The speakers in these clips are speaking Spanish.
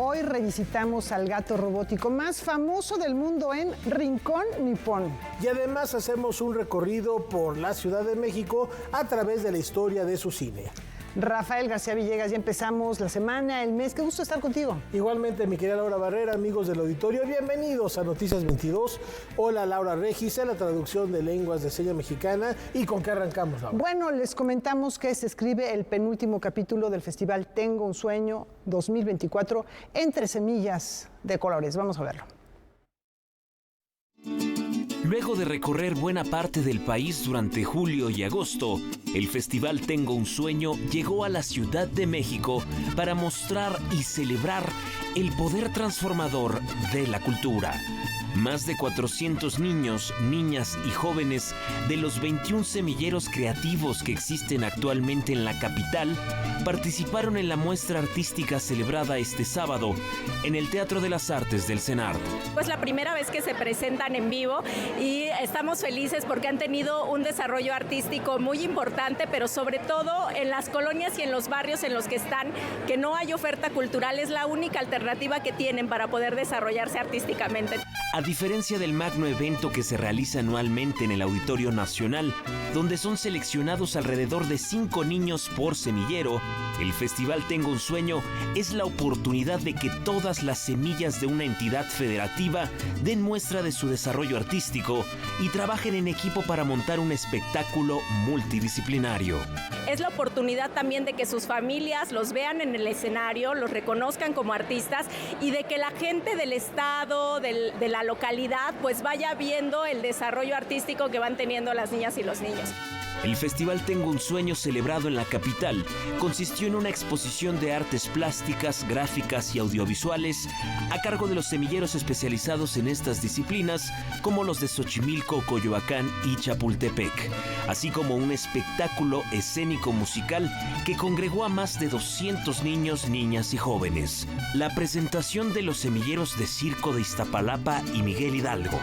Hoy revisitamos al gato robótico más famoso del mundo en Rincón Nippon. Y además hacemos un recorrido por la Ciudad de México a través de la historia de su cine. Rafael García Villegas, ya empezamos la semana, el mes. Qué gusto estar contigo. Igualmente, mi querida Laura Barrera, amigos del auditorio, bienvenidos a Noticias 22. Hola, Laura Regis, en la traducción de lenguas de seña mexicana. ¿Y con qué arrancamos, Laura? Bueno, les comentamos que se escribe el penúltimo capítulo del festival Tengo un Sueño 2024, Entre Semillas de Colores. Vamos a verlo. Luego de recorrer buena parte del país durante julio y agosto, el festival Tengo un Sueño llegó a la Ciudad de México para mostrar y celebrar el poder transformador de la cultura. Más de 400 niños, niñas y jóvenes de los 21 semilleros creativos que existen actualmente en la capital participaron en la muestra artística celebrada este sábado en el Teatro de las Artes del CENART. Pues la primera vez que se presentan en vivo y estamos felices porque han tenido un desarrollo artístico muy importante, pero sobre todo en las colonias y en los barrios en los que están, que no hay oferta cultural, es la única alternativa que tienen para poder desarrollarse artísticamente. A diferencia del magno evento que se realiza anualmente en el Auditorio Nacional, donde son seleccionados alrededor de 5 niños por semillero, el Festival Tengo un Sueño es la oportunidad de que todas las semillas de una entidad federativa den muestra de su desarrollo artístico y trabajen en equipo para montar un espectáculo multidisciplinario. Es la oportunidad también de que sus familias los vean en el escenario, los reconozcan como artistas y de que la gente del estado, de la localidad, pues vaya viendo el desarrollo artístico que van teniendo las niñas y los niños. El Festival Tengo un Sueño, celebrado en la capital, consistió en una exposición de artes plásticas, gráficas y audiovisuales a cargo de los semilleros especializados en estas disciplinas, como los de Xochimilco, Coyoacán y Chapultepec, así como un espectáculo escénico musical que congregó a más de 200 niños, niñas y jóvenes. La presentación de los semilleros de Circo de Iztapalapa y Miguel Hidalgo,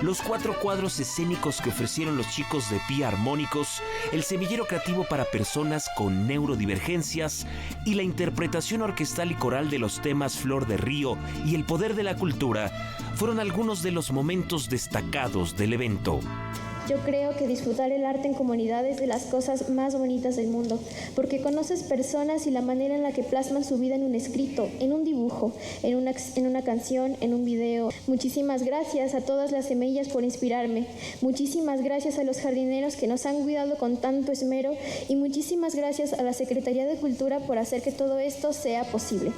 los 4 cuadros escénicos que ofrecieron los chicos de Pía Armónicos, el semillero creativo para personas con neurodivergencias y la interpretación orquestal y coral de los temas Flor de Río y El Poder de la Cultura fueron algunos de los momentos destacados del evento. Yo creo que disfrutar el arte en comunidad es de las cosas más bonitas del mundo, porque conoces personas y la manera en la que plasman su vida en un escrito, en un dibujo, en una canción, en un video. Muchísimas gracias a todas las semillas por inspirarme. Muchísimas gracias a los jardineros que nos han cuidado con tanto esmero y muchísimas gracias a la Secretaría de Cultura por hacer que todo esto sea posible.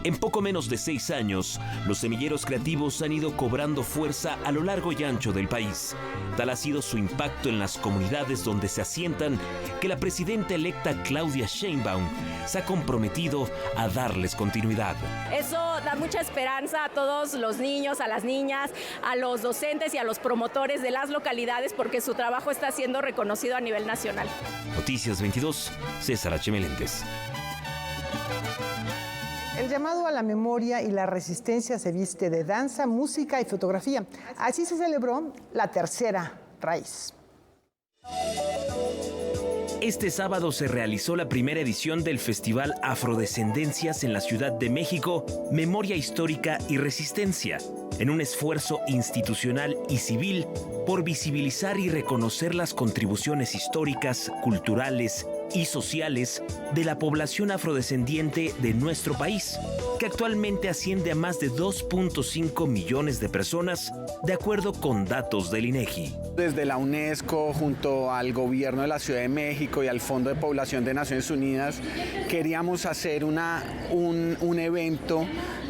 En poco menos de 6 años, los semilleros creativos han ido cobrando fuerza a lo largo y ancho del país. Tal ha sido su impacto en las comunidades donde se asientan que la presidenta electa Claudia Sheinbaum se ha comprometido a darles continuidad. Eso da mucha esperanza a todos los niños, a las niñas, a los docentes y a los promotores de las localidades porque su trabajo está siendo reconocido a nivel nacional. Noticias 22, César H. Meléndez. El llamado a la memoria y la resistencia se viste de danza, música y fotografía. Así se celebró la tercera raíz. Este sábado se realizó la primera edición del Festival Afrodescendencias en la Ciudad de México, Memoria Histórica y Resistencia, en un esfuerzo institucional y civil por visibilizar y reconocer las contribuciones históricas, culturales y sociales de la población afrodescendiente de nuestro país, que actualmente asciende a más de 2.5 millones de personas, de acuerdo con datos del INEGI. Desde la UNESCO, junto al gobierno de la Ciudad de México y al Fondo de Población de Naciones Unidas, queríamos hacer un evento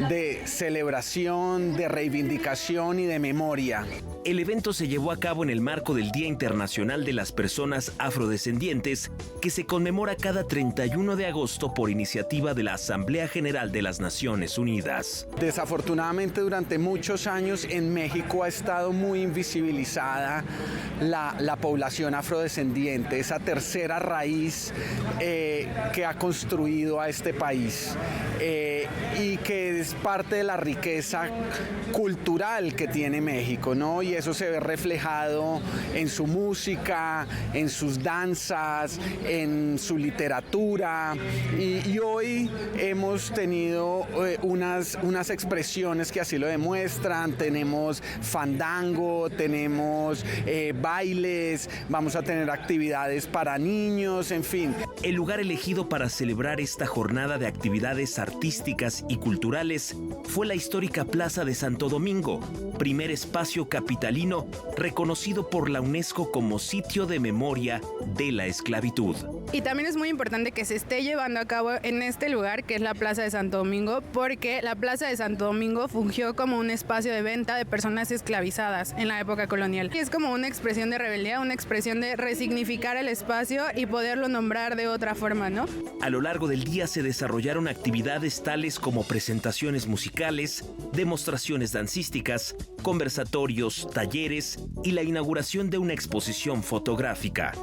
de celebración, de reivindicación y de memoria. El evento se llevó a cabo en el marco del Día Internacional de las Personas Afrodescendientes, que se conmemora cada 31 de agosto por iniciativa de la Asamblea General de las Naciones Unidas. Desafortunadamente, durante muchos años en México ha estado muy invisibilizada la población afrodescendiente, esa tercera raíz que ha construido a este país y que es parte de la riqueza cultural que tiene México, ¿no? Y eso se ve reflejado en su música, en sus danzas, en en su literatura, y hoy hemos tenido unas expresiones que así lo demuestran. Tenemos fandango, tenemos bailes, vamos a tener actividades para niños, en fin. El lugar elegido para celebrar esta jornada de actividades artísticas y culturales fue la histórica Plaza de Santo Domingo, primer espacio capitalino reconocido por la UNESCO como sitio de memoria de la esclavitud. Y también es muy importante que se esté llevando a cabo en este lugar, que es la Plaza de Santo Domingo, porque la Plaza de Santo Domingo fungió como un espacio de venta de personas esclavizadas en la época colonial. Y es como una expresión de rebeldía, una expresión de resignificar el espacio y poderlo nombrar de otra forma, ¿no? A lo largo del día se desarrollaron actividades tales como presentaciones musicales, demostraciones dancísticas, conversatorios, talleres y la inauguración de una exposición fotográfica.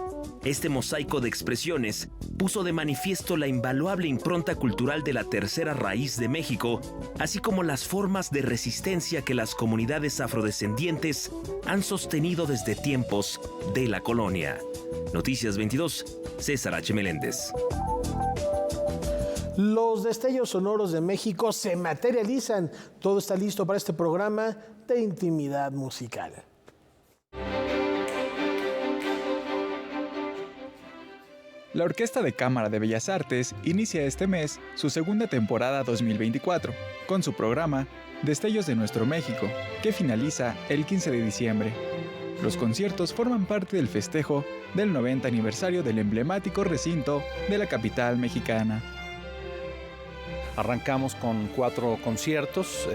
Este mosaico de expresiones puso de manifiesto la invaluable impronta cultural de la tercera raíz de México, así como las formas de resistencia que las comunidades afrodescendientes han sostenido desde tiempos de la colonia. Noticias 22, César H. Meléndez. Los destellos sonoros de México se materializan. Todo está listo para este programa de intimidad musical. La Orquesta de Cámara de Bellas Artes inicia este mes su segunda temporada 2024, con su programa Destellos de Nuestro México, que finaliza el 15 de diciembre. Los conciertos forman parte del festejo del 90 aniversario del emblemático recinto de la capital mexicana. Arrancamos con 4 conciertos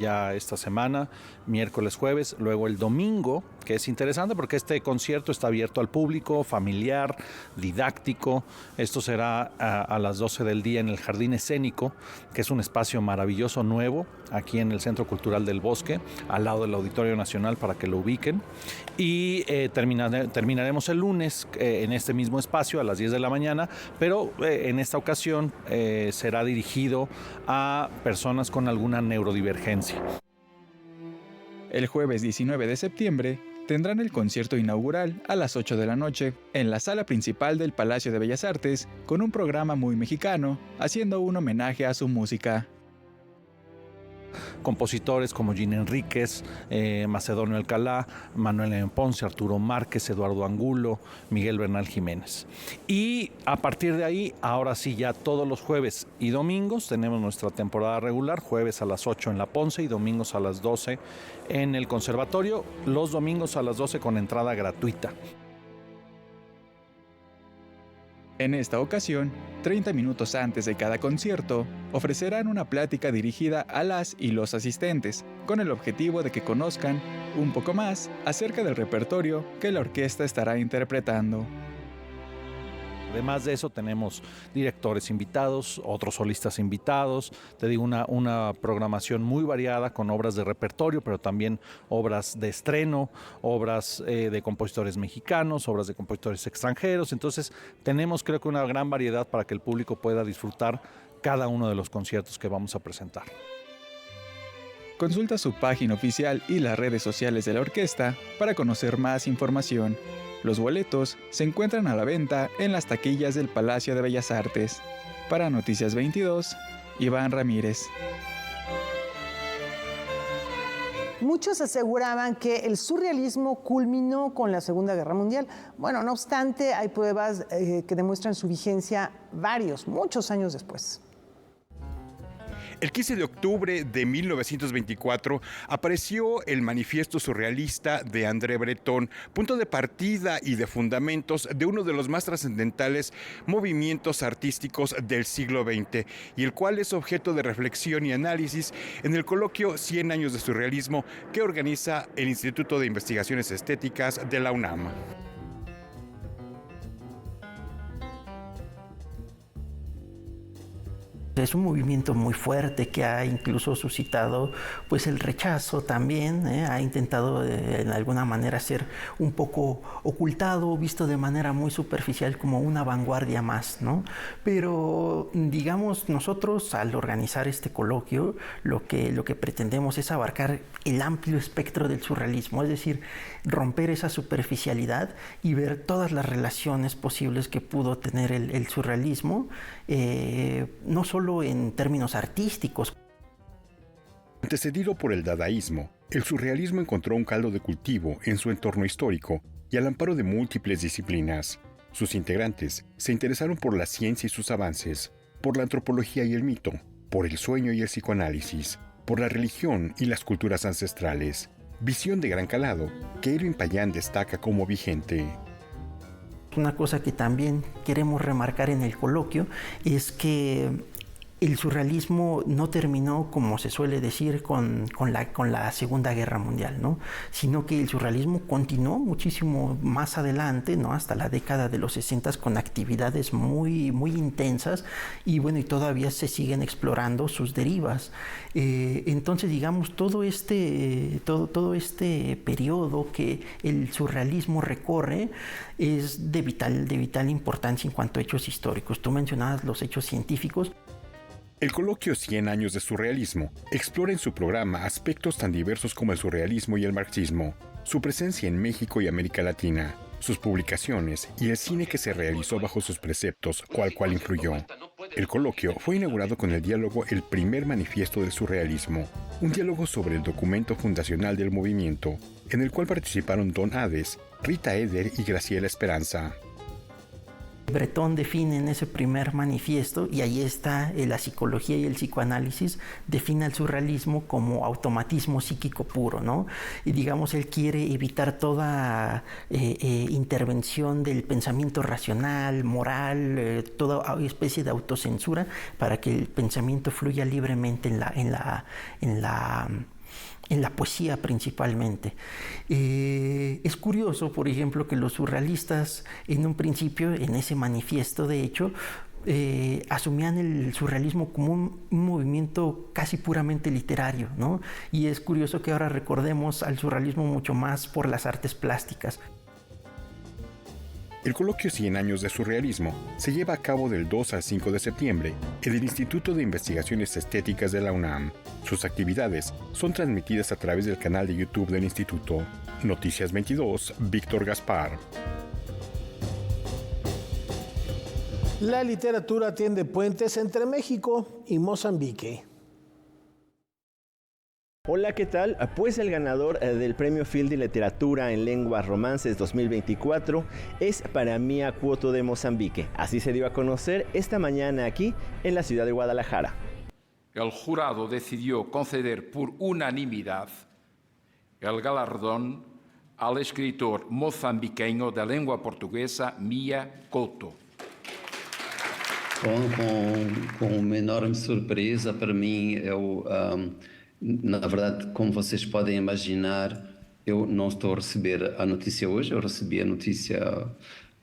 ya esta semana, miércoles, jueves, luego el domingo, que es interesante porque este concierto está abierto al público, familiar, didáctico. Esto será a las 12 del día en el Jardín Escénico, que es un espacio maravilloso nuevo aquí en el Centro Cultural del Bosque, al lado del Auditorio Nacional, para que lo ubiquen. Y terminaremos el lunes en este mismo espacio a las 10 de la mañana, pero en esta ocasión será dirigido a personas con alguna neurodivergencia. El jueves 19 de septiembre tendrán el concierto inaugural a las 8 de la noche en la sala principal del Palacio de Bellas Artes, con un programa muy mexicano, haciendo un homenaje a su música. Compositores como Gina Enríquez, Macedonio Alcalá, Manuel M. Ponce, Arturo Márquez, Eduardo Angulo, Miguel Bernal Jiménez. Y a partir de ahí, ahora sí, ya todos los jueves y domingos tenemos nuestra temporada regular, jueves a las 8 en la Ponce y domingos a las 12 en el Conservatorio, los domingos a las 12 con entrada gratuita. En esta ocasión, 30 minutos antes de cada concierto, ofrecerán una plática dirigida a las y los asistentes, con el objetivo de que conozcan un poco más acerca del repertorio que la orquesta estará interpretando. Además de eso tenemos directores invitados, otros solistas invitados, te digo una programación muy variada con obras de repertorio, pero también obras de estreno, obras de compositores mexicanos, obras de compositores extranjeros. Entonces tenemos, creo que, una gran variedad para que el público pueda disfrutar cada uno de los conciertos que vamos a presentar. Consulta su página oficial y las redes sociales de la orquesta para conocer más información. Los boletos se encuentran a la venta en las taquillas del Palacio de Bellas Artes. Para Noticias 22, Iván Ramírez. Muchos aseguraban que el surrealismo culminó con la Segunda Guerra Mundial. Bueno, no obstante, hay pruebas que demuestran su vigencia muchos años después. El 15 de octubre de 1924 apareció el Manifiesto Surrealista de André Breton, punto de partida y de fundamentos de uno de los más trascendentales movimientos artísticos del siglo XX, y el cual es objeto de reflexión y análisis en el coloquio 100 años de surrealismo que organiza el Instituto de Investigaciones Estéticas de la UNAM. Es un movimiento muy fuerte que ha incluso suscitado pues el rechazo también, ha intentado en alguna manera ser un poco ocultado, visto de manera muy superficial como una vanguardia más, ¿no? Pero digamos nosotros al organizar este coloquio lo que pretendemos es abarcar el amplio espectro del surrealismo, es decir, romper esa superficialidad y ver todas las relaciones posibles que pudo tener el surrealismo, no solo en términos artísticos. Antecedido por el dadaísmo, el surrealismo encontró un caldo de cultivo en su entorno histórico y al amparo de múltiples disciplinas. Sus integrantes se interesaron por la ciencia y sus avances, por la antropología y el mito, por el sueño y el psicoanálisis, por la religión y las culturas ancestrales. Visión de gran calado que Irving Payán destaca como vigente. Una cosa que también queremos remarcar en el coloquio es que el surrealismo no terminó, como se suele decir, con la Segunda Guerra Mundial, ¿no? Sino que el surrealismo continuó muchísimo más adelante, ¿no? Hasta la década de los 60 con actividades muy, muy intensas y bueno, y todavía se siguen explorando sus derivas. Entonces, digamos, todo este periodo que el surrealismo recorre es de vital importancia en cuanto a hechos históricos. Tú mencionabas los hechos científicos. El coloquio 100 años de surrealismo explora en su programa aspectos tan diversos como el surrealismo y el marxismo, su presencia en México y América Latina, sus publicaciones y el cine que se realizó bajo sus preceptos, cual influyó. El coloquio fue inaugurado con el diálogo El primer manifiesto del surrealismo, un diálogo sobre el documento fundacional del movimiento, en el cual participaron Don Hades, Rita Eder y Graciela Esperanza. Breton define en ese primer manifiesto, y ahí está la psicología y el psicoanálisis, define al surrealismo como automatismo psíquico puro, ¿no? Y digamos, él quiere evitar toda intervención del pensamiento racional, moral, toda especie de autocensura para que el pensamiento fluya libremente en la poesía principalmente. Es curioso, por ejemplo, que los surrealistas en un principio, en ese manifiesto de hecho, asumían el surrealismo como un movimiento casi puramente literario, ¿no? Y es curioso que ahora recordemos al surrealismo mucho más por las artes plásticas. El coloquio 100 años de surrealismo se lleva a cabo del 2 al 5 de septiembre en el Instituto de Investigaciones Estéticas de la UNAM. Sus actividades son transmitidas a través del canal de YouTube del Instituto. Noticias 22, Víctor Gaspar. La literatura tiende puentes entre México y Mozambique. Hola, ¿qué tal? Pues el ganador del Premio Field de Literatura en Lenguas Romances 2024 es para Mia Couto de Mozambique. Así se dio a conocer esta mañana aquí en la ciudad de Guadalajara. El jurado decidió conceder por unanimidad el galardón al escritor mozambiqueño de lengua portuguesa Mia Couto. Com uma enorme surpresa para mim, na verdade, como vocês podem imaginar, eu não estou a receber a notícia hoje, eu recebi a notícia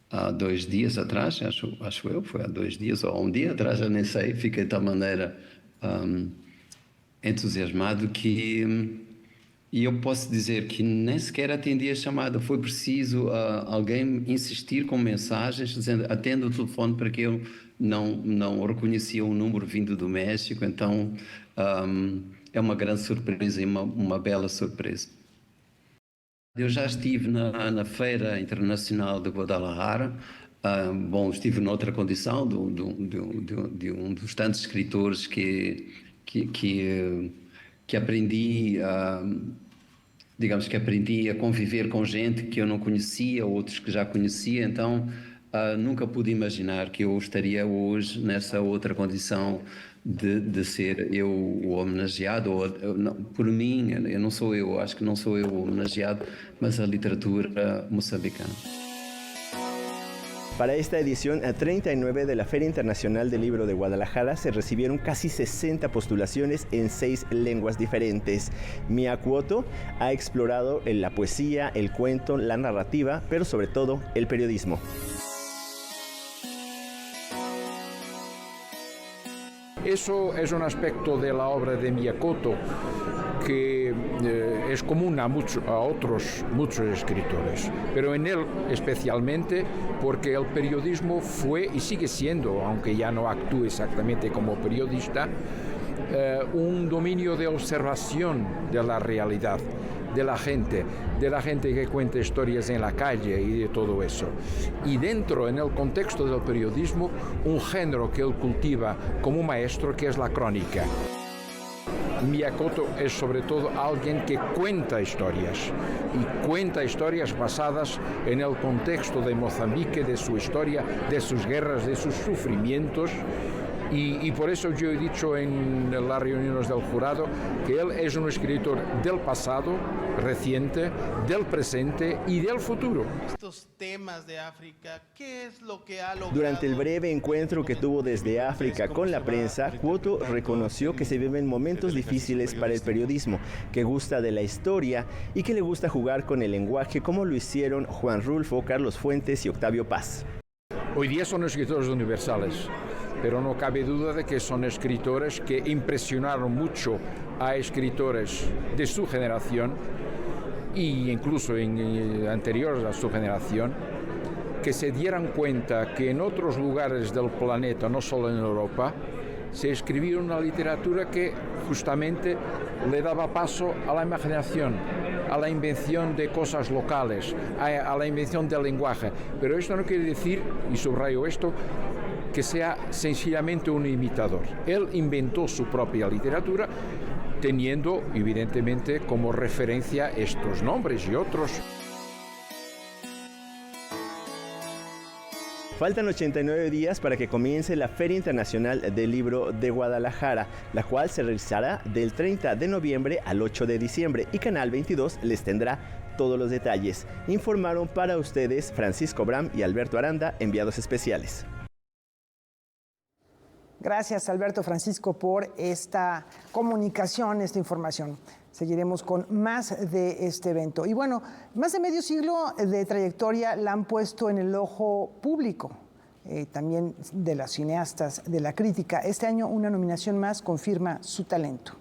há 2 dias atrás, acho eu, foi há 2 dias ou 1 dia atrás, eu nem sei, fiquei de tal maneira entusiasmado que... E eu posso dizer que nem sequer atendi a chamada, foi preciso alguém insistir com mensagens, dizendo, atenda o telefone, porque eu não reconhecia um número vindo do México, então é uma grande surpresa e uma bela surpresa. Eu já estive na Feira Internacional de Guadalajara, estive noutra condição, de um dos tantos escritores que aprendi, digamos que aprendi a conviver com gente que eu não conhecia, outros que já conhecia, então nunca pude imaginar que eu estaria hoje nessa outra condição de ser eu o homenageado, por mim, eu não sou eu, acho que não sou eu o homenageado, mas a literatura moçambicana. Para esta edición 39 de la Feria Internacional del Libro de Guadalajara se recibieron casi 60 postulaciones en 6 lenguas diferentes. Mia Couto ha explorado la poesía, el cuento, la narrativa, pero sobre todo el periodismo. Eso es un aspecto de la obra de Miyakoto que es común a otros muchos escritores, pero en él especialmente porque el periodismo fue y sigue siendo, aunque ya no actúe exactamente como periodista, un dominio de observación de la realidad, de la gente que cuenta historias en la calle y de todo eso. Y dentro, en el contexto del periodismo, un género que él cultiva como maestro, que es la crónica. Miyakoto es sobre todo alguien que cuenta historias y cuenta historias basadas en el contexto de Mozambique, de su historia, de sus guerras, de sus sufrimientos. Y por eso yo he dicho en las reuniones del jurado que él es un escritor del pasado reciente, del presente y del futuro. Estos temas de África, ¿qué es lo que ha logrado? Durante el breve encuentro que tuvo desde África con la prensa, Quoto reconoció que se viven momentos difíciles para el periodismo, que gusta de la historia y que le gusta jugar con el lenguaje como lo hicieron Juan Rulfo, Carlos Fuentes y Octavio Paz. Hoy día son escritores universales, pero no cabe duda de que son escritores que impresionaron mucho a escritores de su generación e incluso anteriores a su generación, que se dieran cuenta que en otros lugares del planeta, no solo en Europa, se escribía una literatura que justamente le daba paso a la imaginación, a la invención de cosas locales, a la invención del lenguaje. Pero esto no quiere decir, y subrayo esto, que sea sencillamente un imitador. Él inventó su propia literatura, teniendo evidentemente como referencia estos nombres y otros. Faltan 89 días para que comience la Feria Internacional del Libro de Guadalajara, la cual se realizará del 30 de noviembre al 8 de diciembre y Canal 22 les tendrá todos los detalles. Informaron para ustedes Francisco Bram y Alberto Aranda, enviados especiales. Gracias, Alberto, Francisco, por esta comunicación, esta información. Seguiremos con más de este evento. Y bueno, más de medio siglo de trayectoria la han puesto en el ojo público, también de las cineastas, de la crítica. Este año una nominación más confirma su talento.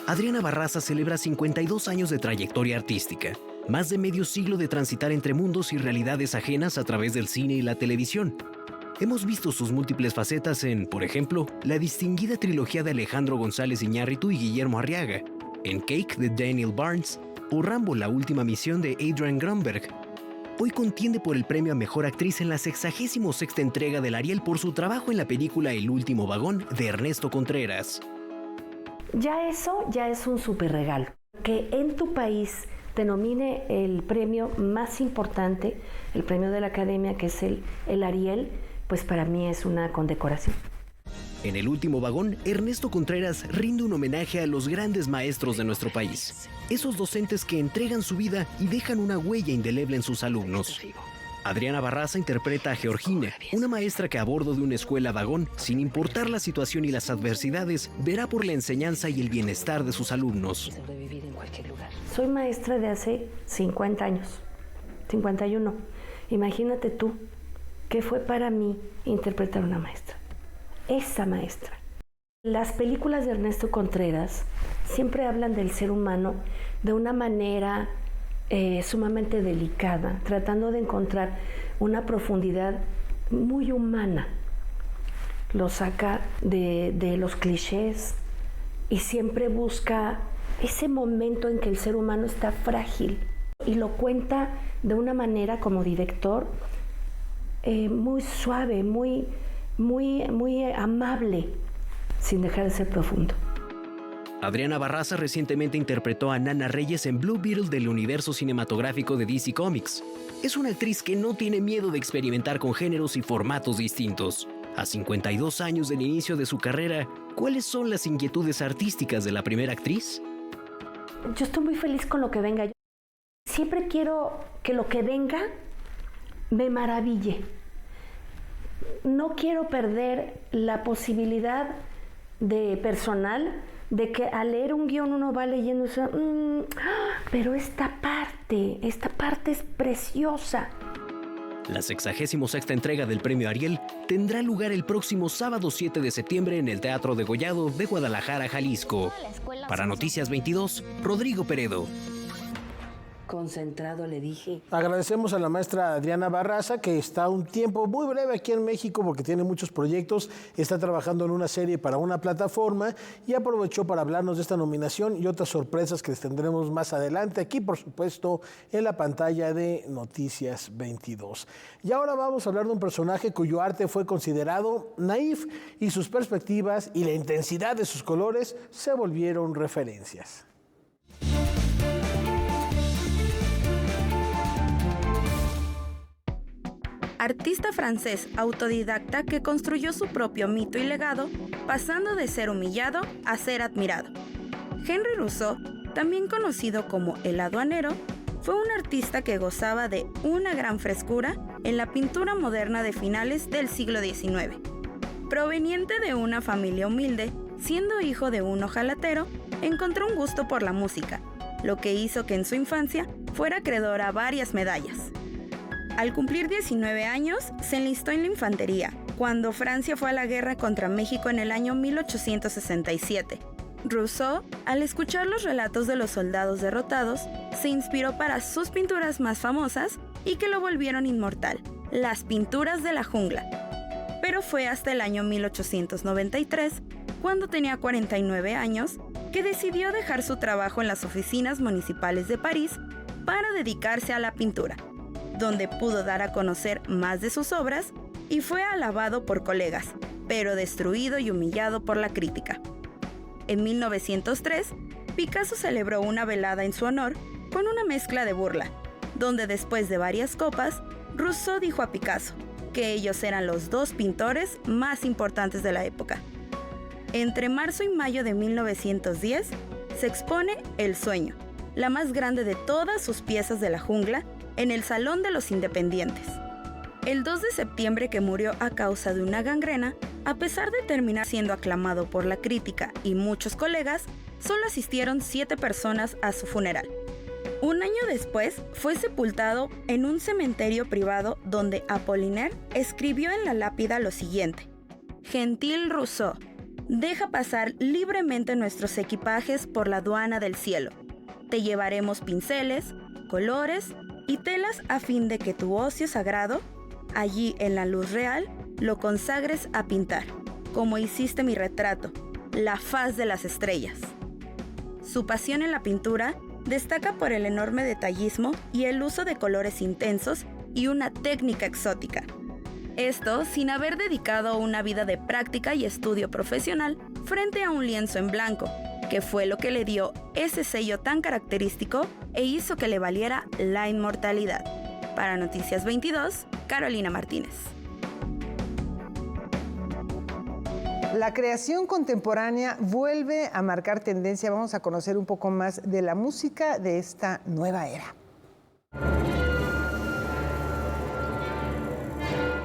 Adriana Barraza celebra 52 años de trayectoria artística, más de medio siglo de transitar entre mundos y realidades ajenas a través del cine y la televisión. Hemos visto sus múltiples facetas en, por ejemplo, la distinguida trilogía de Alejandro González Iñárritu y Guillermo Arriaga, en Cake de Daniel Barnes o Rambo, la última misión de Adrian Grunberg. Hoy contiende por el premio a Mejor Actriz en la 66ª entrega del Ariel por su trabajo en la película El último vagón de Ernesto Contreras. Ya eso ya es un súper regalo. Que en tu país te nomine el premio más importante, el premio de la Academia, que es el Ariel, pues para mí es una condecoración. En El último vagón, Ernesto Contreras rinde un homenaje a los grandes maestros de nuestro país. Esos docentes que entregan su vida y dejan una huella indeleble en sus alumnos. Adriana Barraza interpreta a Georgina, una maestra que a bordo de una escuela vagón, sin importar la situación y las adversidades, verá por la enseñanza y el bienestar de sus alumnos. Soy maestra de hace 50 años, 51. Imagínate tú, ¿qué fue para mí interpretar una maestra? Esa maestra. Las películas de Ernesto Contreras siempre hablan del ser humano de una manera sumamente delicada, tratando de encontrar una profundidad muy humana. Lo saca de los clichés y siempre busca ese momento en que el ser humano está frágil y lo cuenta de una manera como director muy suave, muy amable, sin dejar de ser profundo. Adriana Barraza recientemente interpretó a Nana Reyes en Blue Beetle del universo cinematográfico de DC Comics. Es una actriz que no tiene miedo de experimentar con géneros y formatos distintos. A 52 años del inicio de su carrera, ¿cuáles son las inquietudes artísticas de la primera actriz? Yo estoy muy feliz con lo que venga. Siempre quiero que lo que venga me maraville. No quiero perder la posibilidad de personal de que al leer un guión uno va leyendo y dice, pero esta parte es preciosa. La 66ª entrega del Premio Ariel tendrá lugar el próximo sábado 7 de septiembre en el Teatro Degollado de Guadalajara, Jalisco. Para Noticias 22, Rodrigo Peredo. Concentrado, le dije. Agradecemos a la maestra Adriana Barraza, que está un tiempo muy breve aquí en México porque tiene muchos proyectos, está trabajando en una serie para una plataforma y aprovechó para hablarnos de esta nominación y otras sorpresas que les tendremos más adelante aquí, por supuesto, en la pantalla de Noticias 22. Y ahora vamos a hablar de un personaje cuyo arte fue considerado naif y sus perspectivas y la intensidad de sus colores se volvieron referencias. Artista francés autodidacta que construyó su propio mito y legado, pasando de ser humillado a ser admirado. Henri Rousseau, también conocido como el aduanero, fue un artista que gozaba de una gran frescura en la pintura moderna de finales del siglo XIX. Proveniente de una familia humilde, siendo hijo de un ojalatero, encontró un gusto por la música, lo que hizo que en su infancia fuera acreedor a varias medallas. Al cumplir 19 años, se enlistó en la infantería, cuando Francia fue a la guerra contra México en el año 1867. Rousseau, al escuchar los relatos de los soldados derrotados, se inspiró para sus pinturas más famosas y que lo volvieron inmortal, las pinturas de la jungla. Pero fue hasta el año 1893, cuando tenía 49 años, que decidió dejar su trabajo en las oficinas municipales de París para dedicarse a la pintura, donde pudo dar a conocer más de sus obras y fue alabado por colegas, pero destruido y humillado por la crítica. En 1903, Picasso celebró una velada en su honor con una mezcla de burla, donde después de varias copas, Rousseau dijo a Picasso que ellos eran los dos pintores más importantes de la época. Entre marzo y mayo de 1910, se expone El Sueño, la más grande de todas sus piezas de la jungla, en el Salón de los Independientes. El 2 de septiembre, que murió a causa de una gangrena, a pesar de terminar siendo aclamado por la crítica y muchos colegas, solo asistieron 7 personas a su funeral. Un año después, fue sepultado en un cementerio privado donde Apollinaire escribió en la lápida lo siguiente: «Gentil Rousseau, deja pasar libremente nuestros equipajes por la aduana del cielo. Te llevaremos pinceles, colores y telas a fin de que tu ocio sagrado, allí en la luz real, lo consagres a pintar, como hiciste mi retrato, la faz de las estrellas». Su pasión en la pintura destaca por el enorme detallismo y el uso de colores intensos y una técnica exótica. Esto sin haber dedicado una vida de práctica y estudio profesional frente a un lienzo en blanco, que fue lo que le dio ese sello tan característico e hizo que le valiera la inmortalidad. Para Noticias 22, Carolina Martínez. La creación contemporánea vuelve a marcar tendencia. Vamos a conocer un poco más de la música de esta nueva era.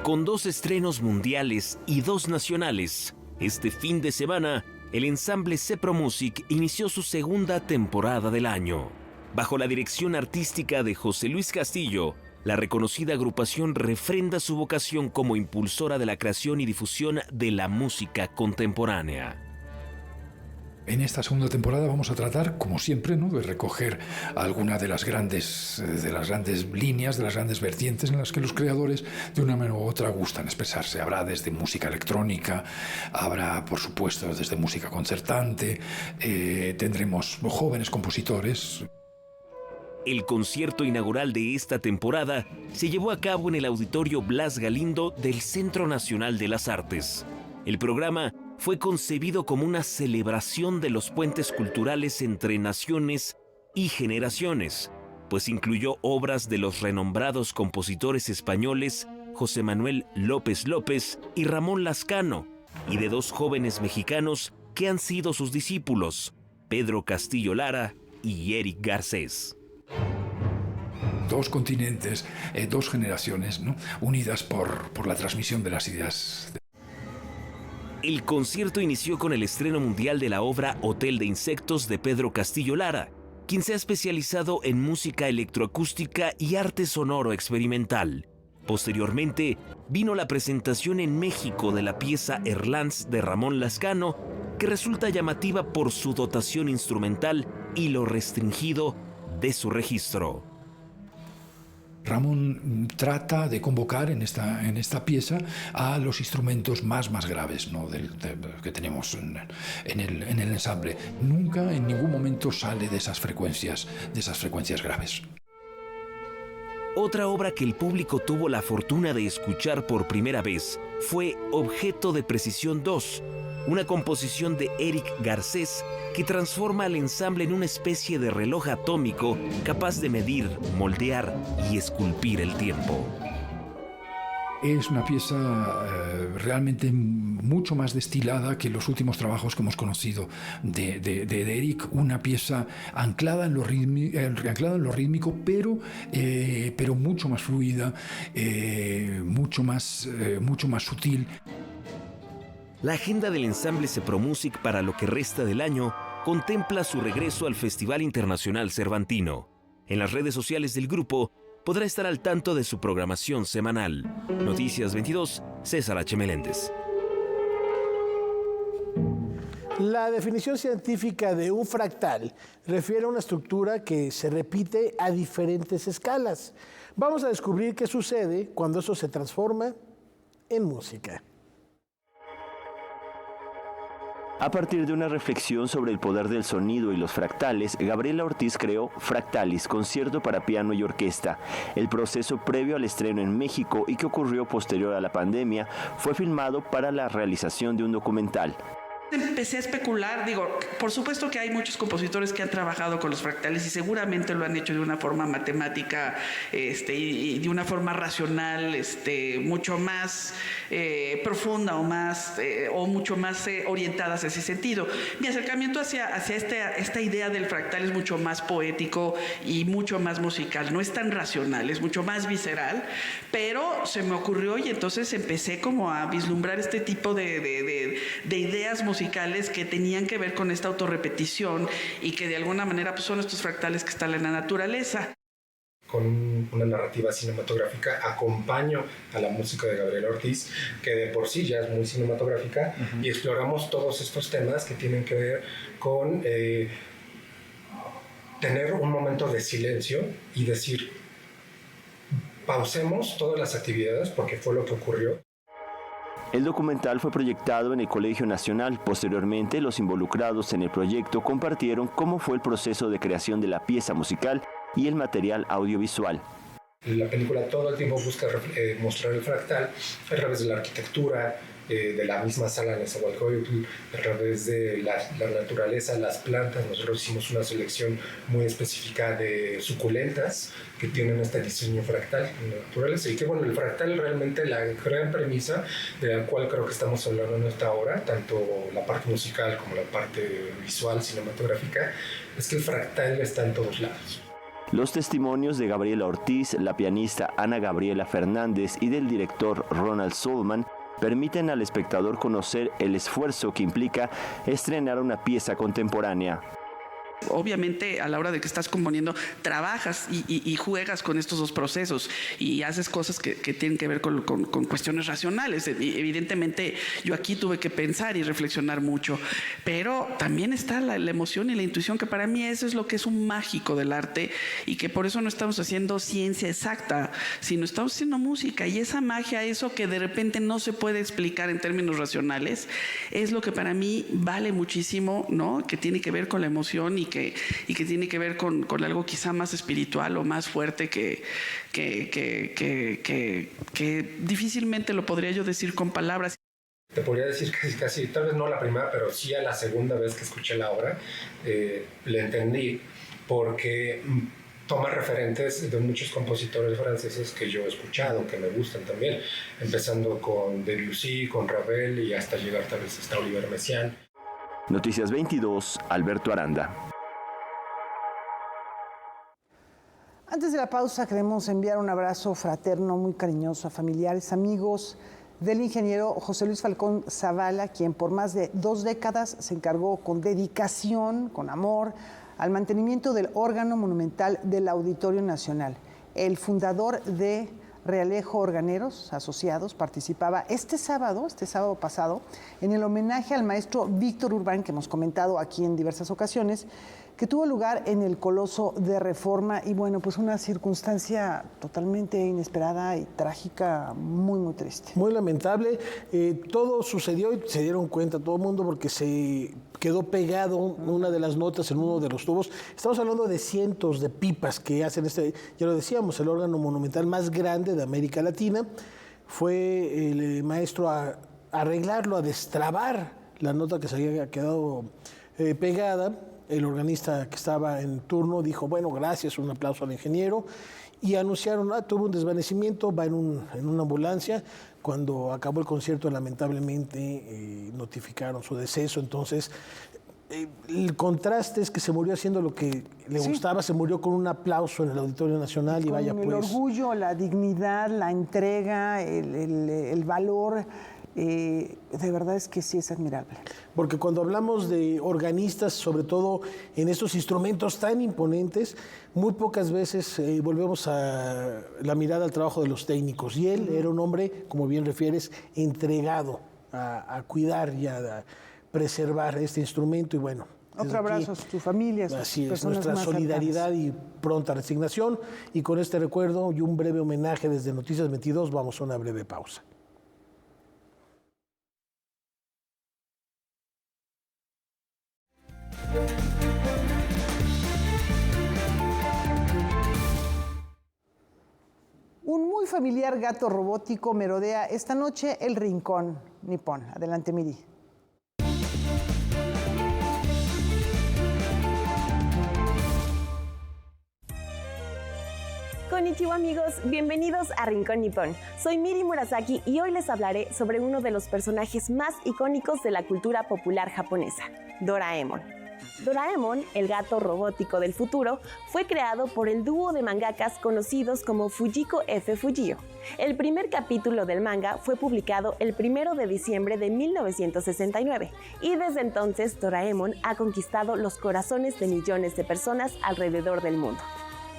Con 2 estrenos mundiales y 2 nacionales, este fin de semana, el ensamble Cepro Music inició su segunda temporada del año. Bajo la dirección artística de José Luis Castillo, la reconocida agrupación refrenda su vocación como impulsora de la creación y difusión de la música contemporánea. En esta segunda temporada vamos a tratar, como siempre, ¿no?, de recoger alguna de las grandes líneas, de las grandes vertientes en las que los creadores de una manera u otra gustan expresarse. Habrá desde música electrónica, habrá, por supuesto, desde música concertante, tendremos jóvenes compositores. El concierto inaugural de esta temporada se llevó a cabo en el Auditorio Blas Galindo del Centro Nacional de las Artes. El programa fue concebido como una celebración de los puentes culturales entre naciones y generaciones, pues incluyó obras de los renombrados compositores españoles José Manuel López López y Ramón Lazcano, y de 2 jóvenes mexicanos que han sido sus discípulos, Pedro Castillo Lara y Eric Garcés. 2 continentes, 2 generaciones, ¿no?, unidas por la transmisión de las ideas. El concierto inició con el estreno mundial de la obra Hotel de Insectos de Pedro Castillo Lara, quien se ha especializado en música electroacústica y arte sonoro experimental. Posteriormente, vino la presentación en México de la pieza Erlans de Ramón Lazcano, que resulta llamativa por su dotación instrumental y lo restringido de su registro. Ramón trata de convocar en esta pieza a los instrumentos más graves, ¿no? que tenemos en el ensamble. Nunca, en ningún momento sale de esas frecuencias graves. Otra obra que el público tuvo la fortuna de escuchar por primera vez fue Objeto de Precisión 2, una composición de Éric Garcés que transforma al ensamble en una especie de reloj atómico capaz de medir, moldear y esculpir el tiempo. Es una pieza realmente mucho más destilada que los últimos trabajos que hemos conocido de Éric, una pieza anclada en lo rítmico, pero mucho más fluida, mucho más sutil. La agenda del ensamble Sepromusic para lo que resta del año contempla su regreso al Festival Internacional Cervantino. En las redes sociales del grupo podrá estar al tanto de su programación semanal. Noticias 22, César H. Meléndez. La definición científica de un fractal refiere a una estructura que se repite a diferentes escalas. Vamos a descubrir qué sucede cuando eso se transforma en música. A partir de una reflexión sobre el poder del sonido y los fractales, Gabriela Ortiz creó Fractalis, concierto para piano y orquesta. El proceso previo al estreno en México y que ocurrió posterior a la pandemia fue filmado para la realización de un documental. Empecé a especular, por supuesto que hay muchos compositores que han trabajado con los fractales y seguramente lo han hecho de una forma matemática y de una forma racional, mucho más profunda o mucho más orientada hacia ese sentido. Mi acercamiento hacia esta idea del fractal es mucho más poético y mucho más musical, no es tan racional, es mucho más visceral, pero se me ocurrió y entonces empecé como a vislumbrar este tipo de ideas musicales que tenían que ver con esta autorrepetición y que de alguna manera pues, son estos fractales que están en la naturaleza. Con una narrativa cinematográfica acompaño a la música de Gabriela Ortiz, que de por sí ya es muy cinematográfica, y exploramos todos estos temas que tienen que ver con tener un momento de silencio y decir, pausemos todas las actividades porque fue lo que ocurrió. El documental fue proyectado en el Colegio Nacional. Posteriormente, los involucrados en el proyecto compartieron cómo fue el proceso de creación de la pieza musical y el material audiovisual. La película todo el tiempo busca mostrar el fractal a través de la arquitectura, de la misma sala Nezahualcóyotl, a través de la naturaleza, las plantas. Nosotros hicimos una selección muy específica de suculentas que tienen este diseño fractal en la naturaleza. Y que bueno, el fractal realmente la gran premisa de la cual creo que estamos hablando en esta hora, tanto la parte musical como la parte visual, cinematográfica, es que el fractal está en todos lados. Los testimonios de Gabriela Ortiz, la pianista Ana Gabriela Fernández y del director Ronald Sulman permiten al espectador conocer el esfuerzo que implica estrenar una pieza contemporánea. Obviamente a la hora de que estás componiendo trabajas y juegas con estos dos procesos y haces cosas que tienen que ver con cuestiones racionales. Evidentemente yo aquí tuve que pensar y reflexionar mucho, pero también está la emoción y la intuición, que para mí eso es lo que es un mágico del arte, y que por eso no estamos haciendo ciencia exacta, sino estamos haciendo música, y esa magia, eso que de repente no se puede explicar en términos racionales, es lo que para mí vale muchísimo, ¿no? Que tiene que ver con la emoción y que tiene que ver con algo quizá más espiritual o más fuerte que difícilmente lo podría yo decir con palabras. Te podría decir casi, tal vez no la primera, pero sí a la segunda vez que escuché la obra, le entendí, porque toma referentes de muchos compositores franceses que yo he escuchado, que me gustan también, empezando con Debussy, con Ravel y hasta llegar tal vez hasta Oliver Messiaen. Noticias 22, Alberto Aranda. Antes de la pausa queremos enviar un abrazo fraterno muy cariñoso a familiares, amigos del ingeniero José Luis Falcón Zavala, quien por más de 2 décadas se encargó con dedicación, con amor, al mantenimiento del órgano monumental del Auditorio Nacional, el fundador de Realejo Organeros Asociados participaba este sábado pasado, en el homenaje al maestro Víctor Urbán, que hemos comentado aquí en diversas ocasiones, que tuvo lugar en el Coloso de Reforma y bueno, pues una circunstancia totalmente inesperada y trágica, muy, muy triste. Muy lamentable. Todo sucedió y se dieron cuenta todo el mundo porque se quedó pegado una de las notas en uno de los tubos. Estamos hablando de cientos de pipas que hacen ya lo decíamos, el órgano monumental más grande de América Latina. Fue el maestro a arreglarlo, a destrabar la nota que se había quedado pegada. El organista que estaba en turno dijo, bueno, gracias, un aplauso al ingeniero, y anunciaron, tuvo un desvanecimiento, va en una ambulancia. Cuando acabó el concierto, lamentablemente notificaron su deceso. Entonces, el contraste es que se murió haciendo lo que le gustaba, se murió con un aplauso en el Auditorio Nacional y vaya pues. El orgullo, la dignidad, la entrega, el valor. De verdad es que sí es admirable. Porque cuando hablamos de organistas, sobre todo en estos instrumentos tan imponentes, muy pocas veces volvemos a la mirada al trabajo de los técnicos. Y él era un hombre, como bien refieres, entregado a cuidar y a preservar este instrumento. Y bueno, otro abrazo a tu familia, a sus así es, personas nuestra más solidaridad cercanas. Y pronta resignación. Y con este recuerdo y un breve homenaje desde Noticias 22, vamos a una breve pausa. Un muy familiar gato robótico merodea esta noche el rincón nipón. Adelante, Miri. Konnichiwa amigos, bienvenidos a Rincón Nippon. Soy Miri Murasaki y hoy les hablaré sobre uno de los personajes más icónicos de la cultura popular japonesa, Doraemon. Doraemon, el gato robótico del futuro, fue creado por el dúo de mangakas conocidos como Fujiko F. Fujio. El primer capítulo del manga fue publicado el 1 de diciembre de 1969 y desde entonces Doraemon ha conquistado los corazones de millones de personas alrededor del mundo.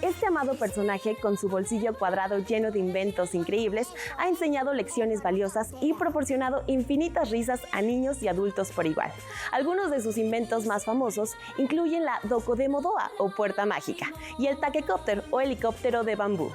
Este amado personaje, con su bolsillo cuadrado lleno de inventos increíbles, ha enseñado lecciones valiosas y proporcionado infinitas risas a niños y adultos por igual. Algunos de sus inventos más famosos incluyen la Dokodemo Doa o puerta mágica y el Takecopter o helicóptero de bambú.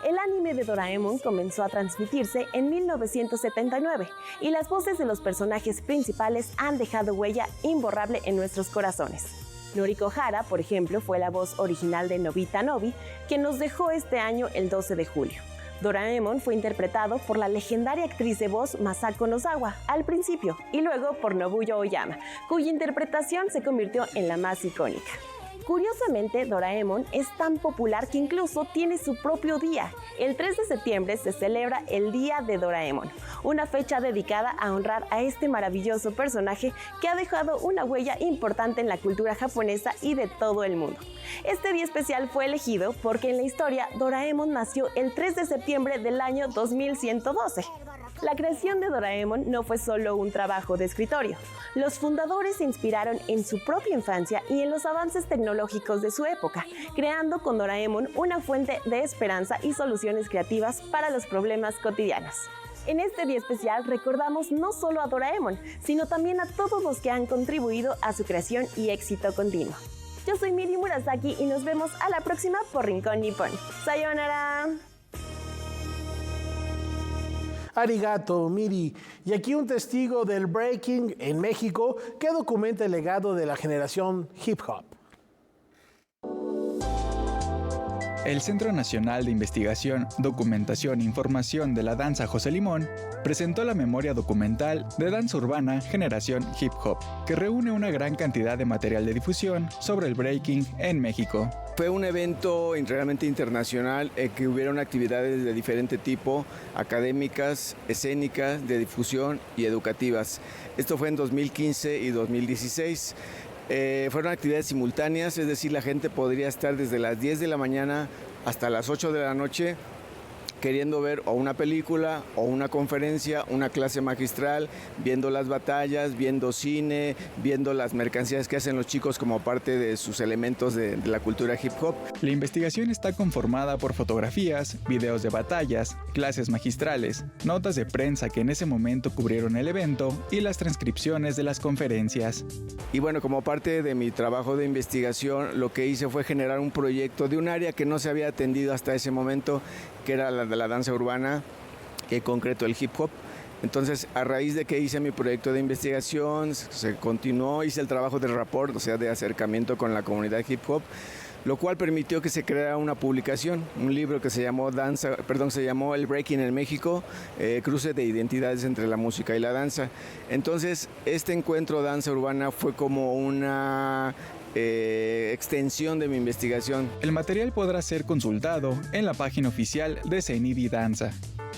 El anime de Doraemon comenzó a transmitirse en 1979 y las voces de los personajes principales han dejado huella imborrable en nuestros corazones. Noriko Hara, por ejemplo, fue la voz original de Nobita Nobi, que nos dejó este año el 12 de julio. Doraemon fue interpretado por la legendaria actriz de voz Masako Nozawa al principio y luego por Nobuyo Oyama, cuya interpretación se convirtió en la más icónica. Curiosamente, Doraemon es tan popular que incluso tiene su propio día. El 3 de septiembre se celebra el Día de Doraemon, una fecha dedicada a honrar a este maravilloso personaje que ha dejado una huella importante en la cultura japonesa y de todo el mundo. Este día especial fue elegido porque en la historia Doraemon nació el 3 de septiembre del año 2112. La creación de Doraemon no fue solo un trabajo de escritorio. Los fundadores se inspiraron en su propia infancia y en los avances tecnológicos de su época, creando con Doraemon una fuente de esperanza y soluciones creativas para los problemas cotidianos. En este día especial recordamos no solo a Doraemon, sino también a todos los que han contribuido a su creación y éxito continuo. Yo soy Miri Murasaki y nos vemos a la próxima por Rincón Nippon. ¡Sayonara! Arigato, Miri. Y aquí un testigo del breaking en México que documenta el legado de la generación hip hop. El Centro Nacional de Investigación, Documentación e Información de la Danza José Limón presentó la memoria documental de danza urbana Generación Hip Hop, que reúne una gran cantidad de material de difusión sobre el breaking en México. Fue un evento realmente internacional que hubieron actividades de diferente tipo, académicas, escénicas, de difusión y educativas. Esto fue en 2015 y 2016. Fueron actividades simultáneas, es decir, la gente podría estar desde las 10 de la mañana hasta las 8 de la noche queriendo ver o una película o una conferencia, una clase magistral, viendo las batallas, viendo cine, viendo las mercancías que hacen los chicos como parte de sus elementos de la cultura hip hop. La investigación está conformada por fotografías, videos de batallas, clases magistrales, notas de prensa que en ese momento cubrieron el evento y las transcripciones de las conferencias. Y bueno, como parte de mi trabajo de investigación, lo que hice fue generar un proyecto de un área que no se había atendido hasta ese momento, que era la de la danza urbana, en concreto el hip hop. Entonces, a raíz de que hice mi proyecto de investigación, se continuó, hice el trabajo de rapport, o sea, de acercamiento con la comunidad hip hop, lo cual permitió que se creara una publicación, un libro que se llamó El Breaking en México, cruce de identidades entre la música y la danza. Entonces, este encuentro danza urbana fue como una extensión de mi investigación. El material podrá ser consultado en la página oficial de CENIDI Danza,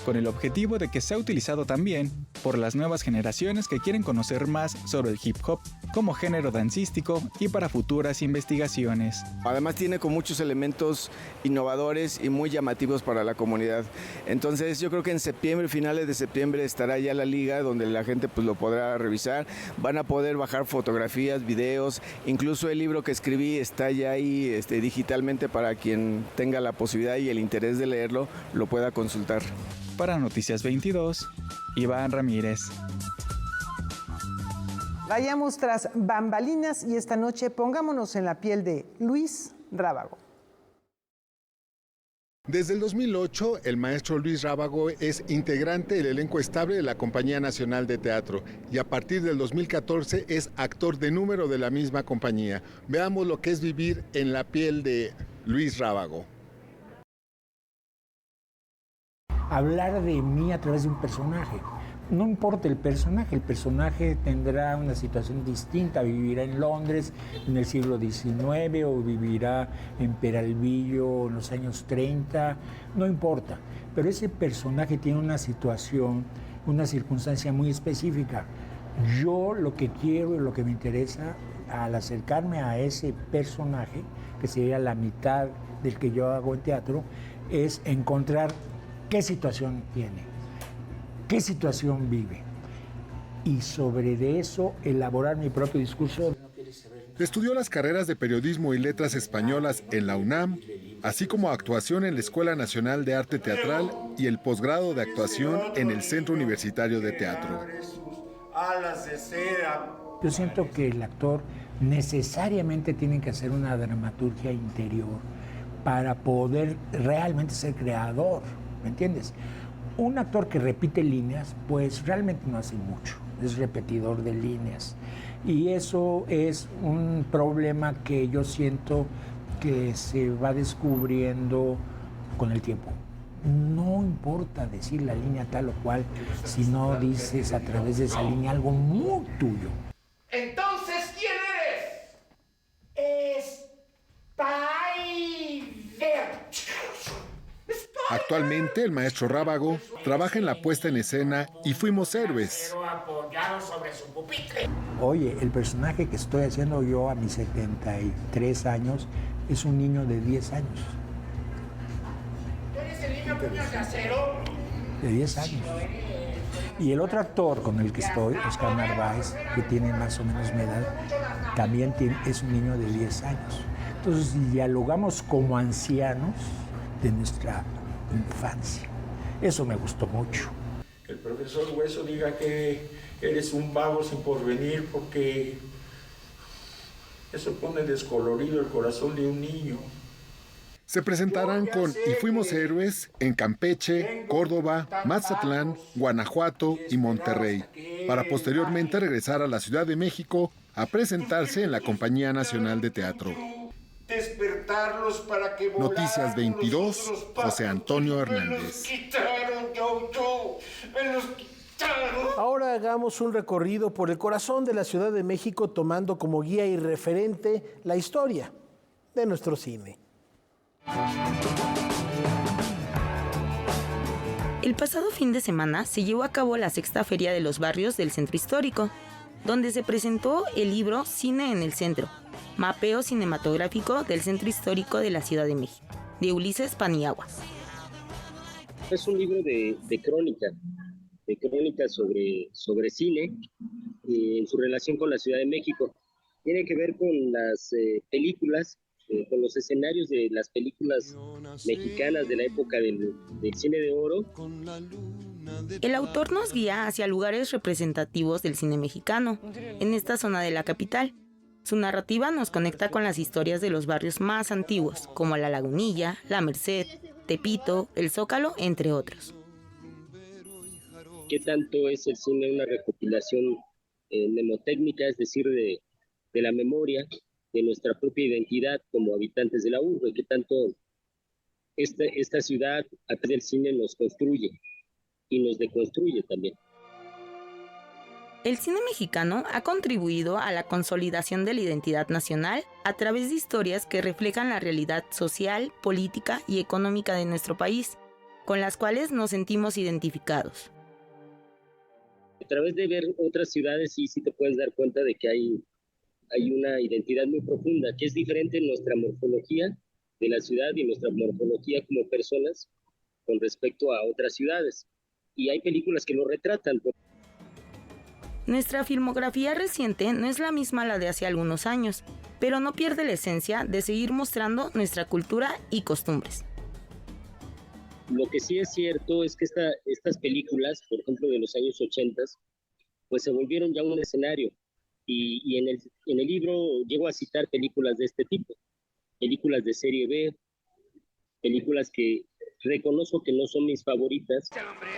con el objetivo de que sea utilizado también por las nuevas generaciones que quieren conocer más sobre el hip hop como género dancístico y para futuras investigaciones. Además tiene con muchos elementos innovadores y muy llamativos para la comunidad. Entonces yo creo que en septiembre, finales de septiembre, estará ya la liga donde la gente pues lo podrá revisar. Van a poder bajar fotografías, videos, incluso el libro que escribí está ya ahí digitalmente para quien tenga la posibilidad y el interés de leerlo, lo pueda consultar. Para Noticias 22, Iván Ramírez. Vayamos tras bambalinas y esta noche pongámonos en la piel de Luis Rábago. Desde el 2008, el maestro Luis Rábago es integrante del elenco estable de la Compañía Nacional de Teatro y a partir del 2014 es actor de número de la misma compañía. Veamos lo que es vivir en la piel de Luis Rábago. Hablar de mí a través de un personaje. No importa el personaje tendrá una situación distinta, vivirá en Londres en el siglo XIX o vivirá en Peralvillo en los años 30, no importa, pero ese personaje tiene una situación, una circunstancia muy específica. Yo lo que quiero y lo que me interesa al acercarme a ese personaje, que sería la mitad del que yo hago en teatro, es encontrar qué situación tiene. ¿Qué situación vive? Y sobre de eso elaborar mi propio discurso. Estudió las carreras de Periodismo y Letras Españolas en la UNAM, así como actuación en la Escuela Nacional de Arte Teatral y el posgrado de actuación en el Centro Universitario de Teatro. Yo siento que el actor necesariamente tiene que hacer una dramaturgia interior para poder realmente ser creador, ¿me entiendes? Un actor que repite líneas, pues realmente no hace mucho, es repetidor de líneas. Y eso es un problema que yo siento que se va descubriendo con el tiempo. No importa decir la línea tal o cual, si no dices a través de esa línea algo muy tuyo. Entonces, ¿quién eres? Spider. Actualmente, el maestro Rábago trabaja en la puesta en escena y Fuimos Héroes. Oye, el personaje que estoy haciendo yo a mis 73 años es un niño de 10 años. ¿Eres el niño puños de acero? De 10 años. Y el otro actor con el que estoy, Oscar Narváez, que tiene más o menos mi edad, también es un niño de 10 años. Entonces dialogamos como ancianos de nuestra infancia. Eso me gustó mucho. El profesor Hueso diga que eres un vago sin porvenir porque eso pone descolorido el corazón de un niño. Se presentarán con Y Fuimos Héroes en Campeche, Córdoba, Mazatlán, Guanajuato y Monterrey, para posteriormente regresar a la Ciudad de México a presentarse en la Compañía Nacional de Teatro. Despertarlos para que Noticias 22, José Antonio Hernández. Ahora hagamos un recorrido por el corazón de la Ciudad de México tomando como guía y referente la historia de nuestro cine. El pasado fin de semana se llevó a cabo la 6ª Feria de los Barrios del Centro Histórico, donde se presentó el libro Cine en el Centro, mapeo cinematográfico del Centro Histórico de la Ciudad de México, de Ulises Paniagua. Es un libro de crónica sobre cine en su relación con la Ciudad de México. Tiene que ver con las películas, con los escenarios de las películas mexicanas de la época del cine de oro. El autor nos guía hacia lugares representativos del cine mexicano, en esta zona de la capital. Su narrativa nos conecta con las historias de los barrios más antiguos, como La Lagunilla, La Merced, Tepito, El Zócalo, entre otros. ¿Qué tanto es el cine una recopilación mnemotécnica, es decir, de la memoria, de nuestra propia identidad como habitantes de la urbe? ¿Qué tanto esta ciudad a través del cine nos construye y nos deconstruye también? El cine mexicano ha contribuido a la consolidación de la identidad nacional a través de historias que reflejan la realidad social, política y económica de nuestro país, con las cuales nos sentimos identificados. A través de ver otras ciudades sí te puedes dar cuenta de que hay una identidad muy profunda, que es diferente en nuestra morfología de la ciudad y nuestra morfología como personas con respecto a otras ciudades. Y hay películas que lo retratan. Nuestra filmografía reciente no es la misma a la de hace algunos años, pero no pierde la esencia de seguir mostrando nuestra cultura y costumbres. Lo que sí es cierto es que estas películas, por ejemplo, de los años 80, pues se volvieron ya un escenario. Y en el libro llego a citar películas de este tipo, películas de serie B, películas que reconozco que no son mis favoritas,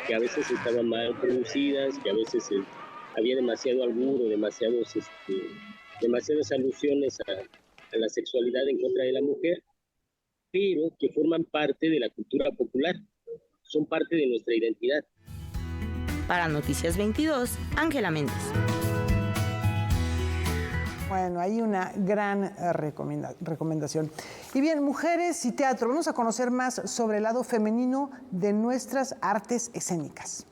que a veces estaban mal producidas, que a veces había demasiado albur o demasiadas alusiones a la sexualidad en contra de la mujer, pero que forman parte de la cultura popular, son parte de nuestra identidad. Para Noticias 22, Ángela Méndez. Bueno, hay una gran recomendación. Y bien, mujeres y teatro, vamos a conocer más sobre el lado femenino de nuestras artes escénicas.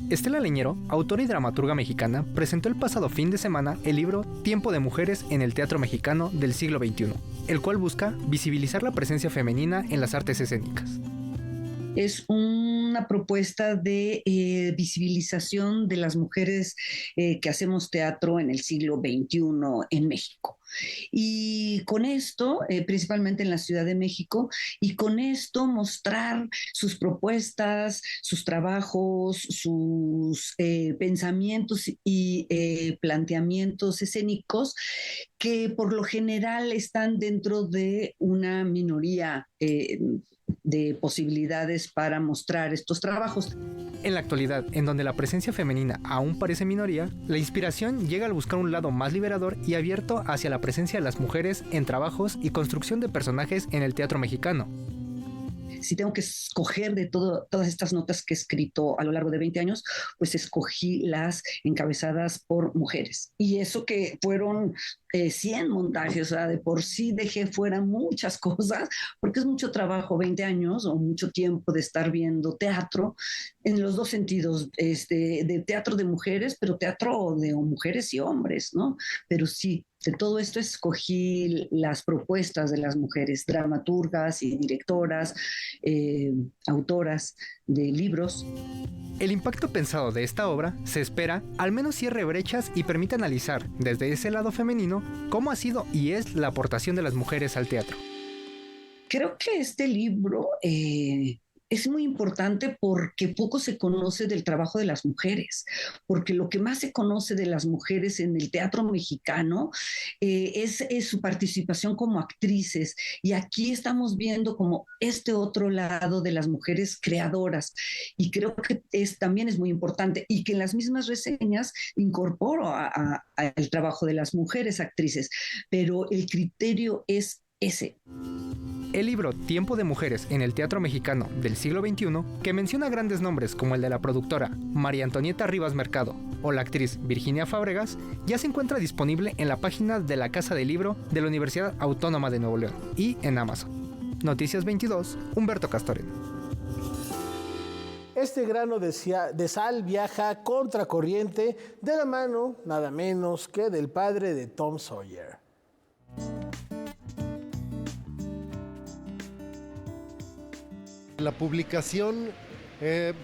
Estela Leñero, autora y dramaturga mexicana, presentó el pasado fin de semana el libro Tiempo de Mujeres en el Teatro Mexicano del siglo XXI, el cual busca visibilizar la presencia femenina en las artes escénicas. Es una propuesta de visibilización de las mujeres que hacemos teatro en el siglo XXI en México. Y con esto, principalmente en la Ciudad de México, y con esto mostrar sus propuestas, sus trabajos, sus pensamientos y planteamientos escénicos que por lo general están dentro de una minoría de posibilidades para mostrar estos trabajos. En la actualidad, en donde la presencia femenina aún parece minoría, la inspiración llega al buscar un lado más liberador y abierto hacia la presencia de las mujeres en trabajos y construcción de personajes en el teatro mexicano. Si tengo que escoger de todas estas notas que he escrito a lo largo de 20 años, pues escogí las encabezadas por mujeres. Y eso que fueron 100 montajes, o sea, de por sí dejé fuera muchas cosas, porque es mucho trabajo, 20 años o mucho tiempo de estar viendo teatro en los dos sentidos, de teatro de mujeres, pero teatro de mujeres y hombres, ¿no? Pero sí, de todo esto escogí las propuestas de las mujeres, dramaturgas y directoras, autoras de libros. El impacto pensado de esta obra se espera al menos cierre brechas y permite analizar desde ese lado femenino cómo ha sido y es la aportación de las mujeres al teatro. Creo que este libro es muy importante porque poco se conoce del trabajo de las mujeres, porque lo que más se conoce de las mujeres en el teatro mexicano es su participación como actrices, y aquí estamos viendo como este otro lado de las mujeres creadoras, y creo que también es muy importante, y que en las mismas reseñas incorporo al trabajo de las mujeres actrices, pero el criterio es ese. El libro Tiempo de Mujeres en el Teatro Mexicano del siglo XXI, que menciona grandes nombres como el de la productora María Antonieta Rivas Mercado o la actriz Virginia Fábregas, ya se encuentra disponible en la página de la Casa del Libro de la Universidad Autónoma de Nuevo León y en Amazon. Noticias 22, Humberto Castorena. Este grano de sal viaja contracorriente de la mano nada menos que del padre de Tom Sawyer. La publicación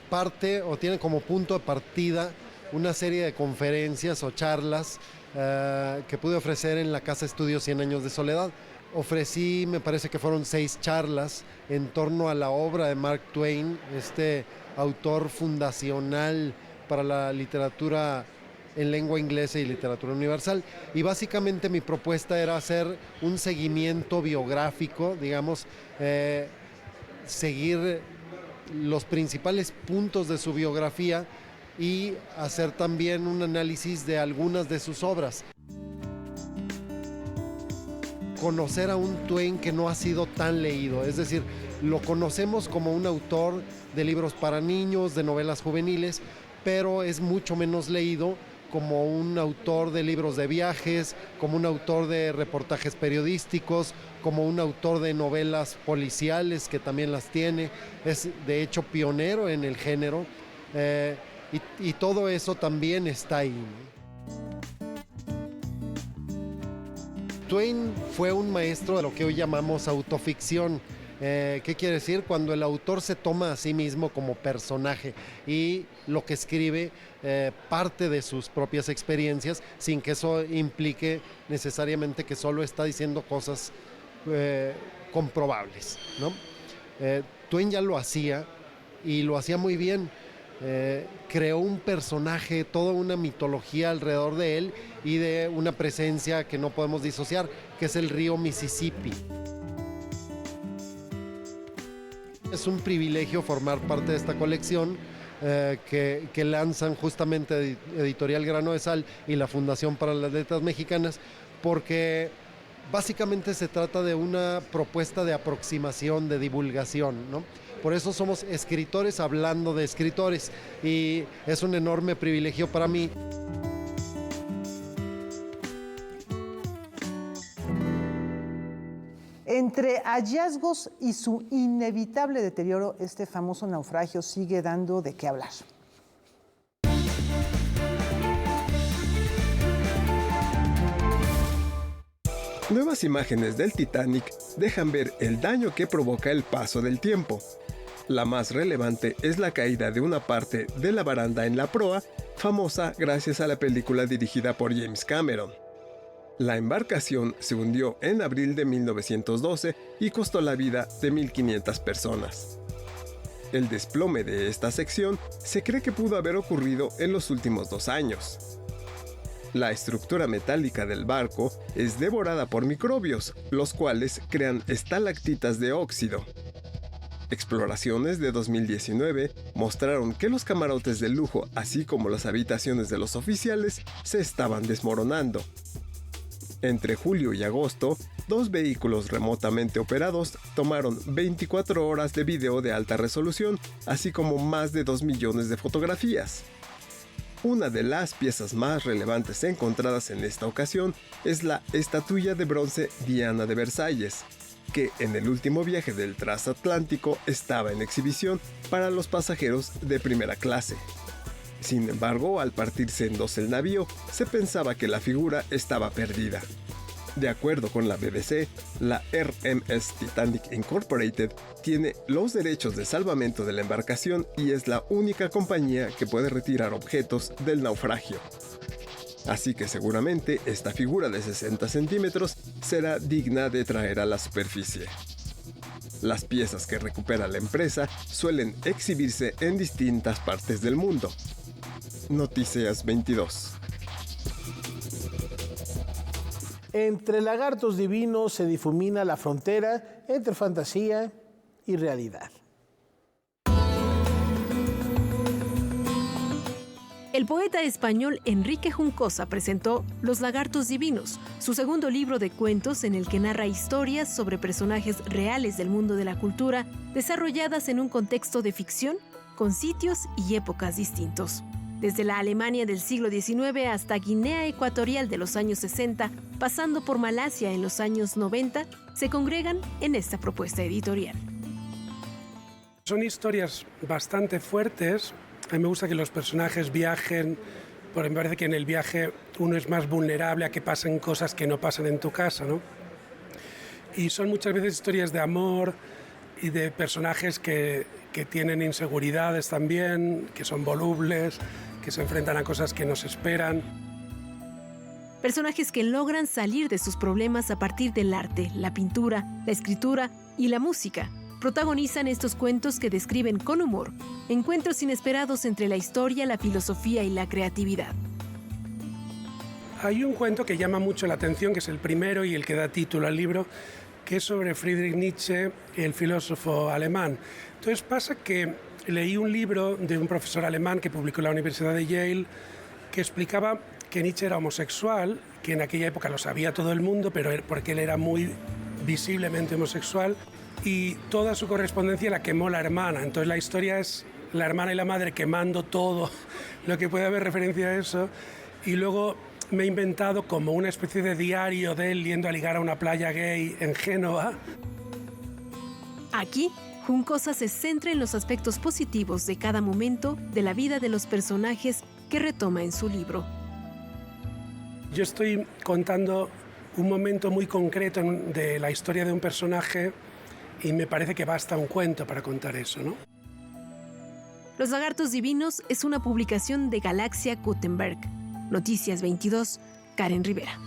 parte o tiene como punto de partida una serie de conferencias o charlas que pude ofrecer en la Casa Estudio 100 Años de Soledad. Ofrecí, me parece que fueron 6 charlas en torno a la obra de Mark Twain, este autor fundacional para la literatura en lengua inglesa y literatura universal. Y básicamente mi propuesta era hacer un seguimiento biográfico, digamos, seguir los principales puntos de su biografía y hacer también un análisis de algunas de sus obras. Conocer a un Twain que no ha sido tan leído, es decir, lo conocemos como un autor de libros para niños, de novelas juveniles, pero es mucho menos leído como un autor de libros de viajes, como un autor de reportajes periodísticos, como un autor de novelas policiales, que también las tiene. Es de hecho pionero en el género, y todo eso también está ahí. Twain fue un maestro de lo que hoy llamamos autoficción. ¿Qué quiere decir? Cuando el autor se toma a sí mismo como personaje y lo que escribe parte de sus propias experiencias, sin que eso implique necesariamente que solo está diciendo cosas comprobables, ¿no? Twain ya lo hacía y lo hacía muy bien. Creó un personaje, toda una mitología alrededor de él y de una presencia que no podemos disociar, que es el río Mississippi. Es un privilegio formar parte de esta colección que lanzan justamente Editorial Grano de Sal y la Fundación para las Letras Mexicanas, porque básicamente se trata de una propuesta de aproximación, de divulgación, ¿no? Por eso somos escritores hablando de escritores y es un enorme privilegio para mí. Entre hallazgos y su inevitable deterioro, este famoso naufragio sigue dando de qué hablar. Nuevas imágenes del Titanic dejan ver el daño que provoca el paso del tiempo. La más relevante es la caída de una parte de la baranda en la proa, famosa gracias a la película dirigida por James Cameron. La embarcación se hundió en abril de 1912 y costó la vida de 1.500 personas. El desplome de esta sección se cree que pudo haber ocurrido en los últimos 2 años. La estructura metálica del barco es devorada por microbios, los cuales crean estalactitas de óxido. Exploraciones de 2019 mostraron que los camarotes de lujo, así como las habitaciones de los oficiales, se estaban desmoronando. Entre julio y agosto, 2 vehículos remotamente operados tomaron 24 horas de video de alta resolución, así como más de 2 millones de fotografías. Una de las piezas más relevantes encontradas en esta ocasión es la estatuilla de bronce Diana de Versalles, que en el último viaje del transatlántico estaba en exhibición para los pasajeros de primera clase. Sin embargo, al partirse en 2 el navío, se pensaba que la figura estaba perdida. De acuerdo con la BBC, la RMS Titanic Incorporated tiene los derechos de salvamento de la embarcación y es la única compañía que puede retirar objetos del naufragio. Así que seguramente esta figura de 60 centímetros será digna de traer a la superficie. Las piezas que recupera la empresa suelen exhibirse en distintas partes del mundo. Noticias 22. Entre lagartos divinos se difumina la frontera entre fantasía y realidad. El poeta español Enrique Juncosa presentó Los lagartos divinos, su segundo libro de cuentos en el que narra historias sobre personajes reales del mundo de la cultura desarrolladas en un contexto de ficción con sitios y épocas distintos. Desde la Alemania del siglo XIX hasta Guinea Ecuatorial de los años 60, pasando por Malasia en los años 90, se congregan en esta propuesta editorial. Son historias bastante fuertes. A mí me gusta que los personajes viajen, porque me parece que en el viaje uno es más vulnerable a que pasen cosas que no pasan en tu casa, ¿no? Y son muchas veces historias de amor y de personajes que tienen inseguridades también, que son volubles, que se enfrentan a cosas que no se esperan. Personajes que logran salir de sus problemas a partir del arte, la pintura, la escritura y la música. Protagonizan estos cuentos que describen con humor encuentros inesperados entre la historia, la filosofía y la creatividad. Hay un cuento que llama mucho la atención, que es el primero y el que da título al libro, que es sobre Friedrich Nietzsche, el filósofo alemán. Entonces pasa que leí un libro de un profesor alemán que publicó en la Universidad de Yale, que explicaba que Nietzsche era homosexual, que en aquella época lo sabía todo el mundo, pero porque él era muy visiblemente homosexual, y toda su correspondencia la quemó la hermana. Entonces la historia es la hermana y la madre quemando todo lo que puede haber referencia a eso, y luego me he inventado como una especie de diario de él yendo a ligar a una playa gay en Génova. Aquí, Juncosa se centra en los aspectos positivos de cada momento de la vida de los personajes que retoma en su libro. Yo estoy contando un momento muy concreto de la historia de un personaje y me parece que basta un cuento para contar eso, ¿no? Los Lagartos Divinos es una publicación de Galaxia Gutenberg. Noticias 22, Karen Rivera.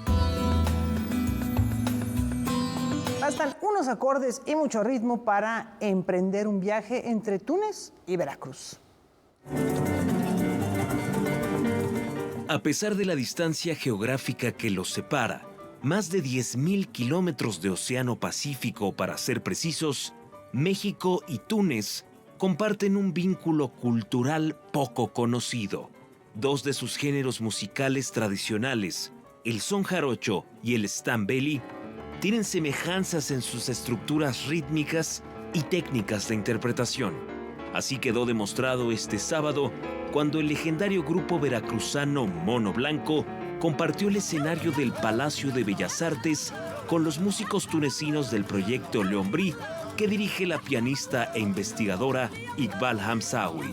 Bastan unos acordes y mucho ritmo para emprender un viaje entre Túnez y Veracruz. A pesar de la distancia geográfica que los separa, más de 10.000 kilómetros de Océano Pacífico para ser precisos, México y Túnez comparten un vínculo cultural poco conocido. Dos de sus géneros musicales tradicionales, el son jarocho y el stambeli, tienen semejanzas en sus estructuras rítmicas y técnicas de interpretación. Así quedó demostrado este sábado cuando el legendario grupo veracruzano Mono Blanco compartió el escenario del Palacio de Bellas Artes con los músicos tunecinos del proyecto León Brie, que dirige la pianista e investigadora Iqbal Hamsawi.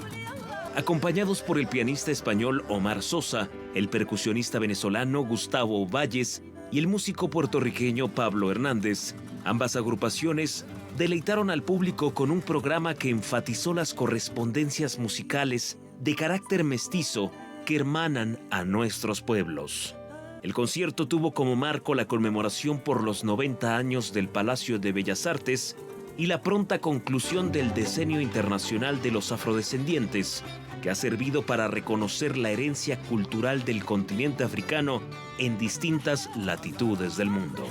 Acompañados por el pianista español Omar Sosa, el percusionista venezolano Gustavo Valles y el músico puertorriqueño Pablo Hernández, ambas agrupaciones deleitaron al público con un programa que enfatizó las correspondencias musicales de carácter mestizo que hermanan a nuestros pueblos. El concierto tuvo como marco la conmemoración por los 90 años del Palacio de Bellas Artes y la pronta conclusión del Decenio Internacional de los Afrodescendientes, que ha servido para reconocer la herencia cultural del continente africano en distintas latitudes del mundo.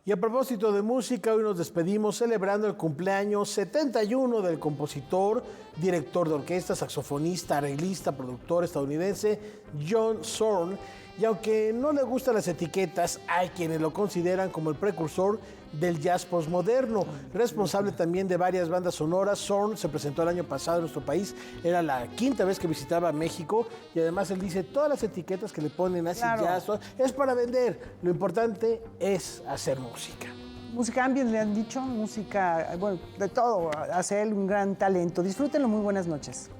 Y a propósito de música, hoy nos despedimos celebrando el cumpleaños 71 del compositor, director de orquesta, saxofonista, arreglista, productor estadounidense John Zorn. Y aunque no le gustan las etiquetas, hay quienes lo consideran como el precursor del jazz postmoderno, responsable también de varias bandas sonoras. Zorn se presentó el año pasado en nuestro país, era la quinta vez que visitaba México, y además él dice, todas las etiquetas que le ponen así jazz, es para vender, lo importante es hacer música. Música ambient le han dicho, música, bueno, de todo, hace él un gran talento. Disfrútenlo, muy buenas noches.